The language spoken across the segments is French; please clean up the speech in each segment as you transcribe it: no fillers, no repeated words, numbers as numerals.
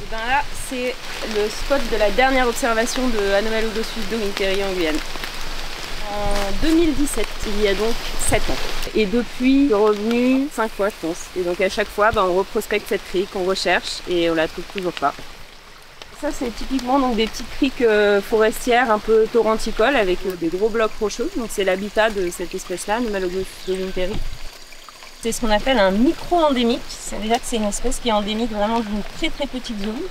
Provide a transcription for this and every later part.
Et ben là, c'est le spot de la dernière observation de Anomaloglosssus de Winteri en Guyane. En 2017, il y a donc 7 ans. Et depuis, je suis revenue 5 fois, je pense. Et donc à chaque fois, on reprospecte cette crique, on recherche et on la trouve toujours pas. Ça, c'est typiquement donc, des petites criques forestières un peu torrenticoles avec des gros blocs rocheux. Donc c'est l'habitat de cette espèce-là, Anomaloglosssus de Winteri. C'est ce qu'on appelle un micro-endémique. C'est-à-dire que c'est une espèce qui est endémique vraiment d'une très très petite zone.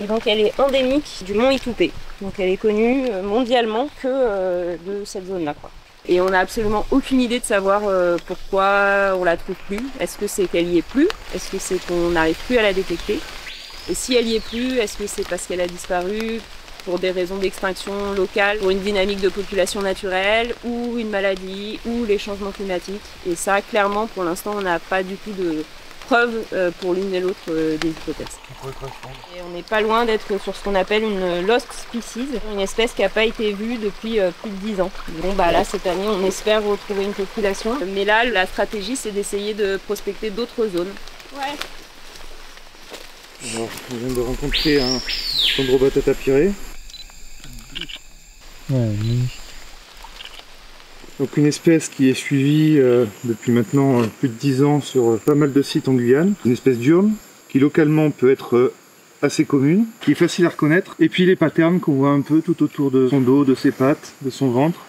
Et donc elle est endémique du mont Itoupé. Donc elle est connue mondialement que de cette zone-là, quoi. Et on n'a absolument aucune idée de savoir pourquoi on la trouve plus. Est-ce que c'est qu'elle y est plus? Est-ce que c'est qu'on n'arrive plus à la détecter? Et si elle y est plus, est-ce que c'est parce qu'elle a disparu pour des raisons d'extinction locale, pour une dynamique de population naturelle, ou une maladie, ou les changements climatiques? Et ça, clairement, pour l'instant, on n'a pas du tout de preuves pour l'une et l'autre des hypothèses. Et on n'est pas loin d'être sur ce qu'on appelle une lost species, une espèce qui n'a pas été vue depuis plus de 10 ans. Bon, là, cette année, on espère retrouver une population. Mais là, la stratégie, c'est d'essayer de prospecter d'autres zones. Ouais. Alors, on vient de rencontrer un Chondrobatata pyrrhée. Ouais, donc une espèce qui est suivie depuis maintenant plus de 10 ans sur pas mal de sites en Guyane. Une espèce diurne qui localement peut être assez commune, qui est facile à reconnaître. Et puis les patterns qu'on voit un peu tout autour de son dos, de ses pattes, de son ventre,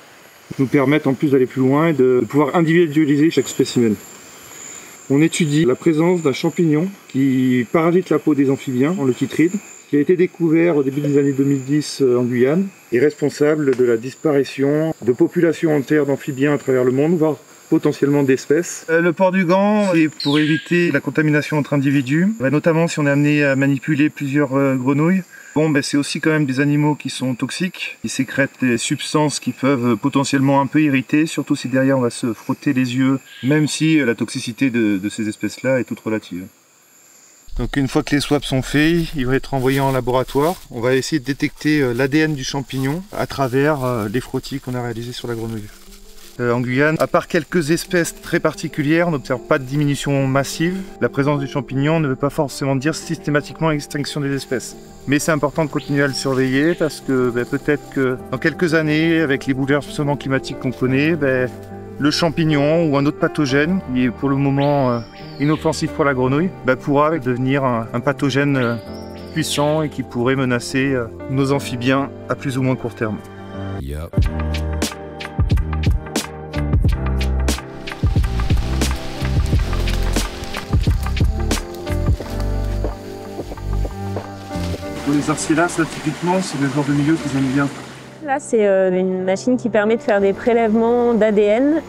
nous permettent en plus d'aller plus loin et de pouvoir individualiser chaque spécimen. On étudie la présence d'un champignon qui parasite la peau des amphibiens, en Leucitride, qui a été découvert au début des années 2010 en Guyane, et responsable de la disparition de populations entières d'amphibiens à travers le monde, voire potentiellement d'espèces. Le port du gant est pour éviter la contamination entre individus, notamment si on est amené à manipuler plusieurs grenouilles. C'est aussi quand même des animaux qui sont toxiques, qui sécrètent des substances qui peuvent potentiellement un peu irriter, surtout si derrière on va se frotter les yeux, même si la toxicité de ces espèces-là est toute relative. Donc une fois que les swaps sont faits, ils vont être envoyés en laboratoire. On va essayer de détecter l'ADN du champignon à travers les frottis qu'on a réalisés sur la grenouille. En Guyane, à part quelques espèces très particulières, on n'observe pas de diminution massive. La présence du champignon ne veut pas forcément dire systématiquement extinction des espèces. Mais c'est important de continuer à le surveiller parce que peut-être que dans quelques années, avec les bouleversements climatiques qu'on connaît, le champignon ou un autre pathogène, qui est pour le moment inoffensif pour la grenouille, pourra devenir un pathogène puissant et qui pourrait menacer nos amphibiens à plus ou moins court terme. Yep. Pour les arcélas, là, typiquement, c'est le genre de milieu qu'ils aiment bien. Là, c'est une machine qui permet de faire des prélèvements d'ADN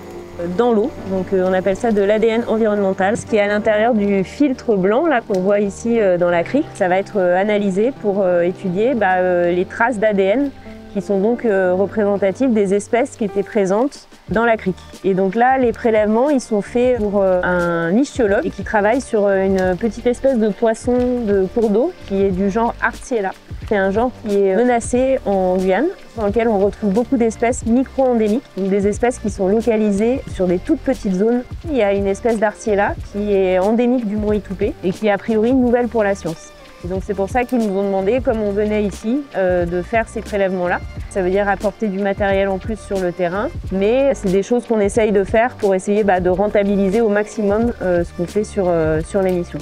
dans l'eau. Donc on appelle ça de l'ADN environnemental. Ce qui est à l'intérieur du filtre blanc là qu'on voit ici dans la crique, ça va être analysé pour étudier les traces d'ADN qui sont donc représentatives des espèces qui étaient présentes dans la crique. Et donc là, les prélèvements, ils sont faits pour un ichthyologue et qui travaille sur une petite espèce de poisson de cours d'eau qui est du genre Artiella. C'est un genre qui est menacé en Guyane, dans lequel on retrouve beaucoup d'espèces micro-endémiques, donc des espèces qui sont localisées sur des toutes petites zones. Il y a une espèce d'Artiella qui est endémique du mont Itoupé et qui est a priori nouvelle pour la science. Et donc c'est pour ça qu'ils nous ont demandé, comme on venait ici, de faire ces prélèvements-là. Ça veut dire apporter du matériel en plus sur le terrain, mais c'est des choses qu'on essaye de faire pour essayer de rentabiliser au maximum ce qu'on fait sur l'émission.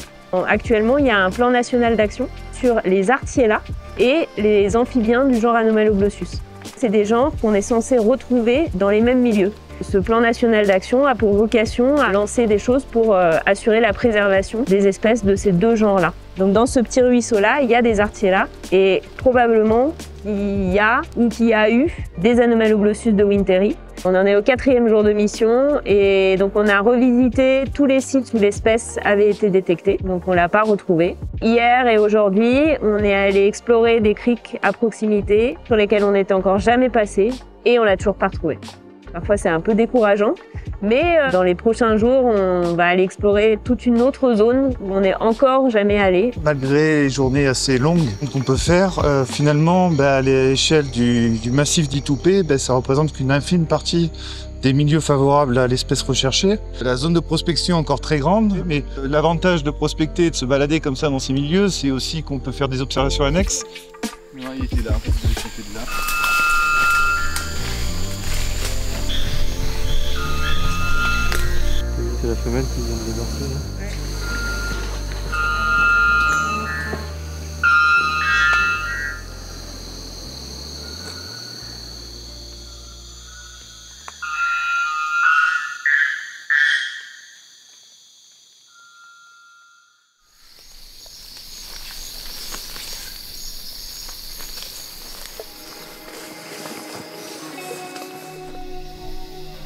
Actuellement, il y a un plan national d'action sur les Artiella et les amphibiens du genre Anomaloglosssus. C'est des genres qu'on est censé retrouver dans les mêmes milieux. Ce plan national d'action a pour vocation à lancer des choses pour assurer la préservation des espèces de ces deux genres-là. Donc dans ce petit ruisseau-là, il y a des Artiella et probablement il y a ou qu'il y a eu des Anomaloglosssus de Winteri. On en est au 4e jour de mission et donc on a revisité tous les sites où l'espèce avait été détectée, donc on ne l'a pas retrouvée. Hier et aujourd'hui, on est allé explorer des criques à proximité sur lesquelles on n'était encore jamais passé et on l'a toujours pas retrouvée. Parfois c'est un peu décourageant, mais dans les prochains jours, on va aller explorer toute une autre zone où on n'est encore jamais allé. Malgré les journées assez longues qu'on peut faire, finalement, à l'échelle du massif d'Itoupé, ça représente qu'une infime partie des milieux favorables à l'espèce recherchée. La zone de prospection est encore très grande, mais l'avantage de prospecter et de se balader comme ça dans ces milieux, c'est aussi qu'on peut faire des observations annexes. Non, il était là, il était là. C'est la femelle qui vient de débarquer là.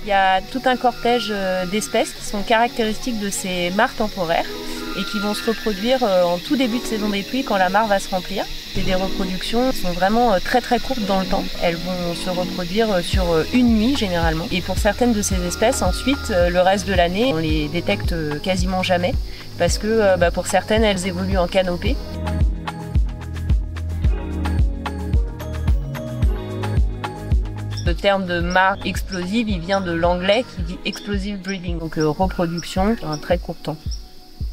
Il y a tout un cortège d'espèces qui sont caractéristiques de ces mares temporaires et qui vont se reproduire en tout début de saison des pluies quand la mare va se remplir. C'est des reproductions qui sont vraiment très très courtes dans le temps. Elles vont se reproduire sur une nuit généralement. Et pour certaines de ces espèces, ensuite, le reste de l'année, on les détecte quasiment jamais parce que pour certaines, elles évoluent en canopée. Le terme de mare explosive, il vient de l'anglais qui dit explosive breeding, donc reproduction sur un très court temps.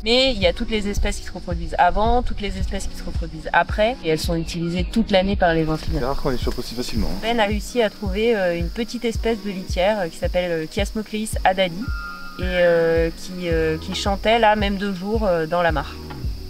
Mais il y a toutes les espèces qui se reproduisent avant, toutes les espèces qui se reproduisent après, et elles sont utilisées toute l'année par les ventilateurs. C'est rare qu'on les chope aussi facilement. Ben a réussi à trouver une petite espèce de litière qui s'appelle Chiasmocleis adadi et qui chantait là même de jour dans la mare.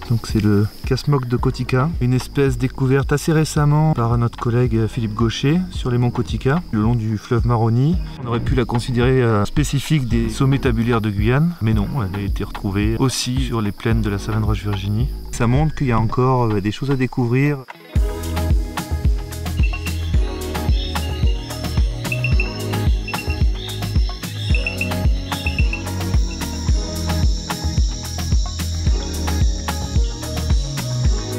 Donc c'est le Chiasmoc de Kotika, une espèce découverte assez récemment par notre collègue Philippe Gaucher sur les monts Kotika, le long du fleuve Maroni. On aurait pu la considérer spécifique des sommets tabulaires de Guyane, mais non, elle a été retrouvée aussi sur les plaines de la Savane-Roche-Virginie. Ça montre qu'il y a encore des choses à découvrir.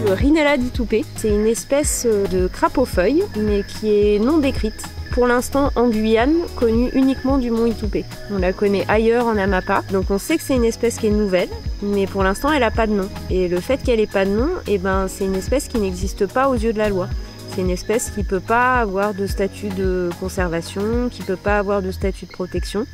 Le Rhinella ditoupé, c'est une espèce de crapaud aux feuilles, mais qui est non décrite. Pour l'instant, en Guyane, connue uniquement du mont Itoupé. On la connaît ailleurs en Amapa, donc on sait que c'est une espèce qui est nouvelle, mais pour l'instant, elle n'a pas de nom. Et le fait qu'elle n'ait pas de nom, c'est une espèce qui n'existe pas aux yeux de la loi. C'est une espèce qui ne peut pas avoir de statut de conservation, qui ne peut pas avoir de statut de protection.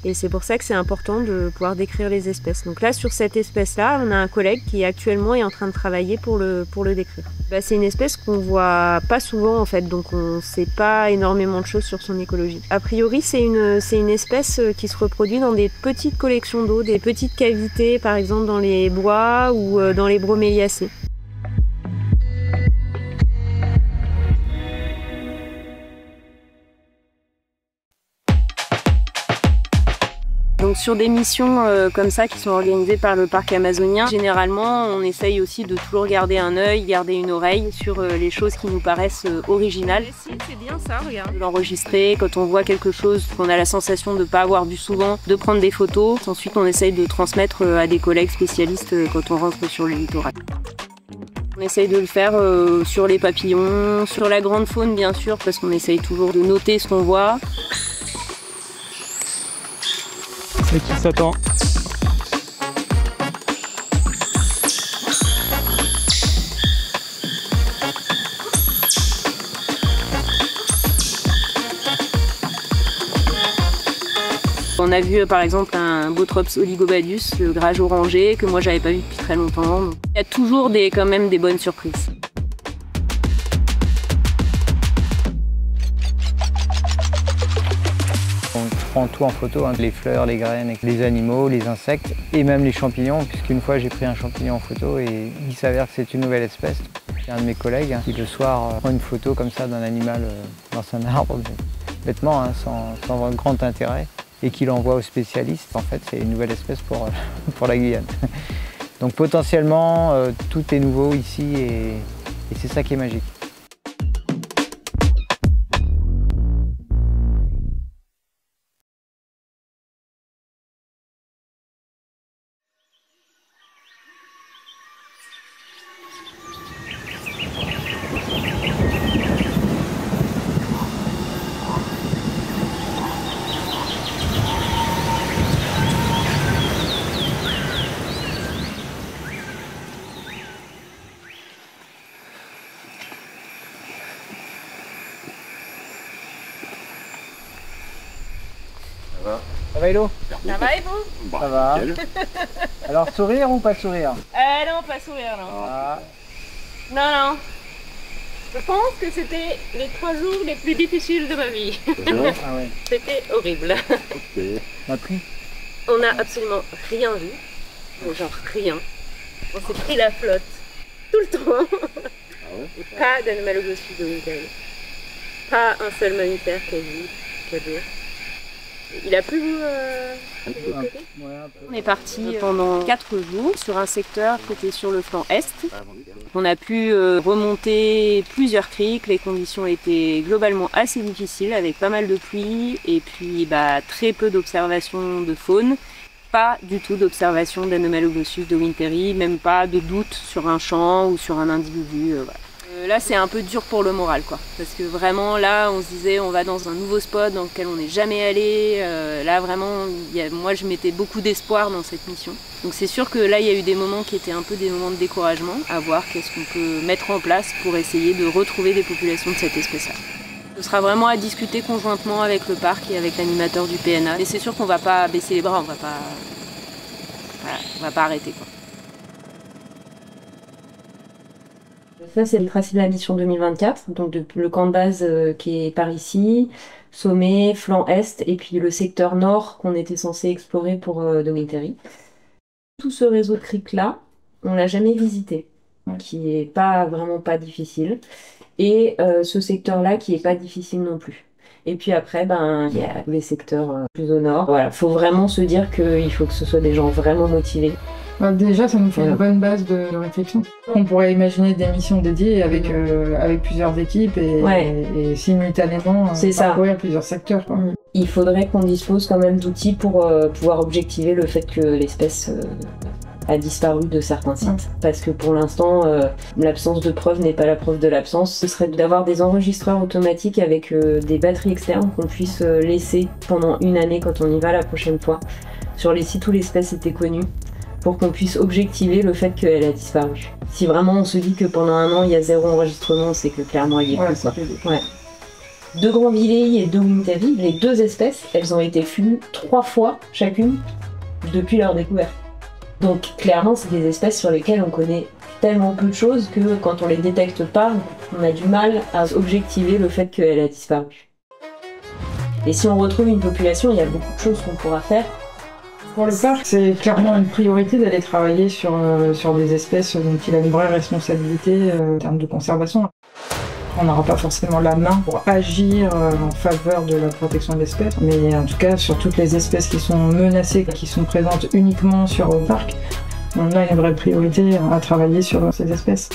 Et c'est pour ça que c'est important de pouvoir décrire les espèces. Donc là, sur cette espèce-là, on a un collègue qui actuellement est en train de travailler pour le décrire. C'est une espèce qu'on voit pas souvent en fait, donc on ne sait pas énormément de choses sur son écologie. A priori, c'est une espèce qui se reproduit dans des petites collections d'eau, des petites cavités, par exemple dans les bois ou dans les broméliacées. Donc sur des missions comme ça qui sont organisées par le parc amazonien, généralement on essaye aussi de toujours garder un œil, garder une oreille sur les choses qui nous paraissent originales. C'est bien ça, regarde. De l'enregistrer, quand on voit quelque chose qu'on a la sensation de ne pas avoir vu souvent, de prendre des photos. Ensuite on essaye de transmettre à des collègues spécialistes quand on rentre sur le littoral. On essaye de le faire sur les papillons, sur la grande faune bien sûr, parce qu'on essaye toujours de noter ce qu'on voit. Et qui s'attend. On a vu par exemple un Botrops oligobadius, le grage orangé, que moi j'avais pas vu depuis très longtemps. Il y a toujours quand même des bonnes surprises. On prend tout en photo, les fleurs, les graines, les animaux, les insectes et même les champignons, puisqu'une fois j'ai pris un champignon en photo et il s'avère que c'est une nouvelle espèce. Il y a un de mes collègues qui le soir prend une photo comme ça d'un animal dans un arbre, bêtement, sans grand intérêt, et qui l'envoie aux spécialistes. En fait, c'est une nouvelle espèce pour la Guyane. Donc potentiellement, tout est nouveau ici et c'est ça qui est magique. Ça va Hello? Ça va et vous? Ça va. Alors sourire ou pas sourire? Non, pas sourire, non. Ah. Non. Je pense que c'était les 3 jours les plus difficiles de ma vie. Ah ouais. C'était horrible. On a pris? On n'a absolument rien vu. Mais genre rien. On s'est pris la flotte tout le temps. Et pas d'anomalogospie de Winterry. Pas un seul mammifère qu'a vu. Il a plu vous On est parti pendant 4 jours sur un secteur qui était sur le flanc est. On a pu remonter plusieurs criques, les conditions étaient globalement assez difficiles avec pas mal de pluie et puis très peu d'observation de faune. Pas du tout d'observation d'Anomalogossus de Winterry, même pas de doute sur un champ ou sur un individu. Voilà. Là c'est un peu dur pour le moral quoi, parce que vraiment là on se disait on va dans un nouveau spot dans lequel on n'est jamais allé, là vraiment moi je mettais beaucoup d'espoir dans cette mission. Donc c'est sûr que là il y a eu des moments qui étaient un peu des moments de découragement, à voir qu'est-ce qu'on peut mettre en place pour essayer de retrouver des populations de cette espèce-là. Ce sera vraiment à discuter conjointement avec le parc et avec l'animateur du PNA, mais c'est sûr qu'on va pas baisser les bras, on va pas arrêter quoi. Ça, c'est le tracé de la mission 2024, donc le camp de base qui est par ici, sommet, flanc est, et puis le secteur nord qu'on était censé explorer pour de Winterry. Tout ce réseau de criques-là, on l'a jamais visité, qui est vraiment pas difficile, et ce secteur-là qui est pas difficile non plus. Et puis après, il y a les secteurs plus au nord. Voilà, faut vraiment se dire qu'il faut que ce soit des gens vraiment motivés. Déjà, ça nous fait une bonne base de réflexion. On pourrait imaginer des missions dédiées avec plusieurs équipes et simultanément parcourir plusieurs secteurs. Quoi. Il faudrait qu'on dispose quand même d'outils pour pouvoir objectiver le fait que l'espèce a disparu de certains sites. Parce que pour l'instant, l'absence de preuve n'est pas la preuve de l'absence. Ce serait d'avoir des enregistreurs automatiques avec des batteries externes qu'on puisse laisser pendant 1 année quand on y va la prochaine fois, sur les sites où l'espèce était connue, pour qu'on puisse objectiver le fait qu'elle a disparu. Si vraiment on se dit que pendant 1 an il y a 0 enregistrement, c'est que clairement il y est plus. Ouais. De Granvillei et de Winterry, les 2 espèces, elles ont été vues 3 fois chacune depuis leur découverte. Donc clairement c'est des espèces sur lesquelles on connaît tellement peu de choses que quand on les détecte pas, on a du mal à objectiver le fait qu'elle a disparu. Et si on retrouve une population, il y a beaucoup de choses qu'on pourra faire. Pour le parc, c'est clairement une priorité d'aller travailler sur des espèces dont il a une vraie responsabilité en termes de conservation. On n'aura pas forcément la main pour agir en faveur de la protection de l'espèce, mais en tout cas sur toutes les espèces qui sont menacées, qui sont présentes uniquement sur le parc, on a une vraie priorité à travailler sur ces espèces.